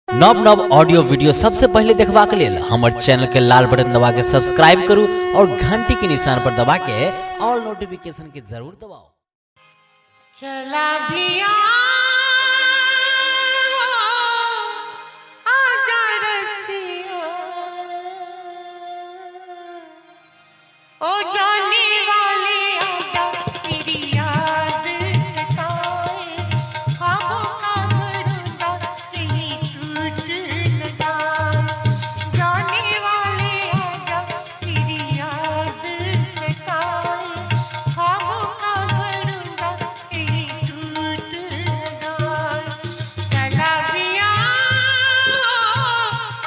नव नव audio video सबसे पहले देखबा के लेल हमर चैनल के लाल बटन दबा के सब्सक्राइब करू और घंटी के निशान पर दबा के ऑल नोटिफिकेशन के जरूर दबाओ। चला भिया ओ जाने वाले आजा तेरी याद सताए, ख्वाबों का घरौंदा कहीं टूट न जाए। जाने वाले आजा तेरी याद सताए, ख्वाबों का घरौंदा कहीं टूट न जाए। चला भिया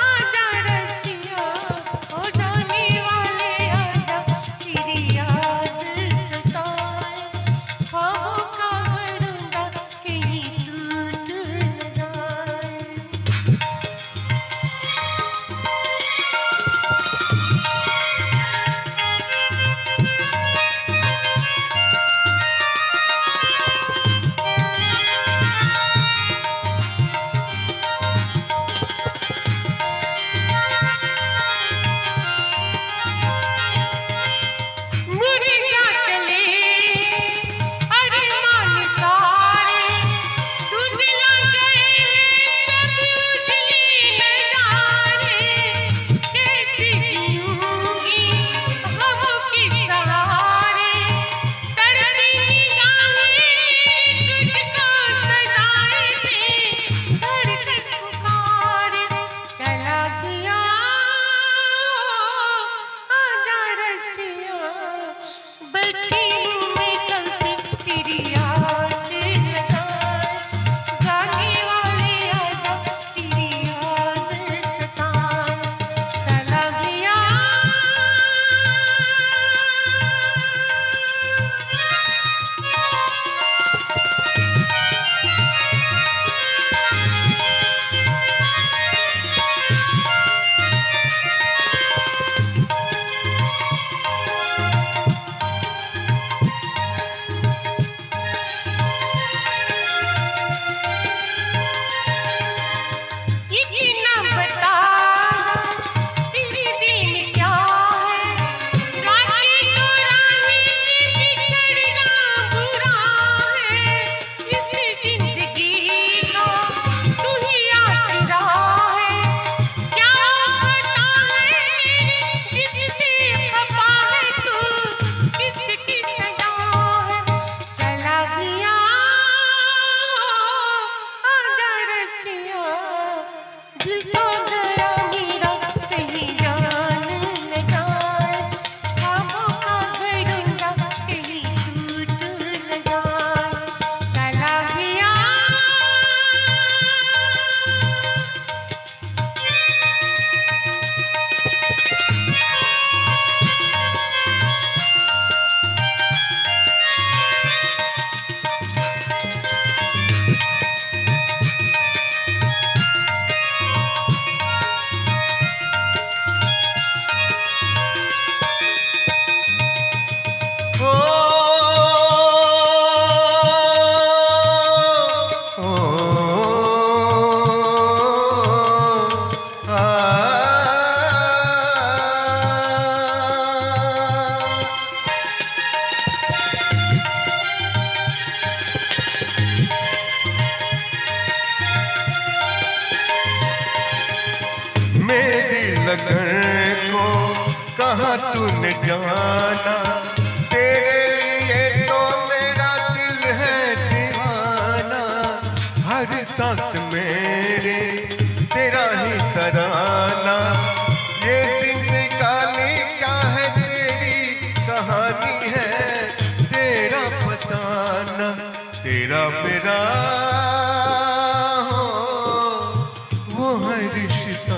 आजा रसिया, ओ जाने वाले आजा तेरी याद सताए, ख्वाबों का घरौंदा कहीं टूट न जाए। मुझे क्या चले अरमान सारे, धुंधला गए सब उजले नजारे। कैसे जीऊंगी ख्वाबों के सहारे, तड़पी निगाहें तुझको सजाए में धड़कन पुकारे। चला गया आजा रसिया, बैठी हूँ मैं कब से तेरी आस लगाए। जाने वाले आजा तेरी याद सताए, चला गया इतना बता तेरे दिन क्या है, रातें तो राहें बिछड़ना बुरा है। इस जिंदगी का तू ही आसरा है, क्या पता है किससे खफा है तू, किसकी सजा है। चला गया आजा रसिया, दिल तो गया मेरा कहीं जान न जाए। ख्वाबों का घरौंदा कहीं टूट न जाए। चला गया ओ ओ मेरी लगन को कहाँ तूने जाना, तेरे लिए तो मेरा दिल है दीवाना। हर सांस मेरे तेरा ही तराना, ये जिंदगानी क्या है तेरी कहानी है तेरा बताना। तेरा मेरा हो वो है रिश्ता,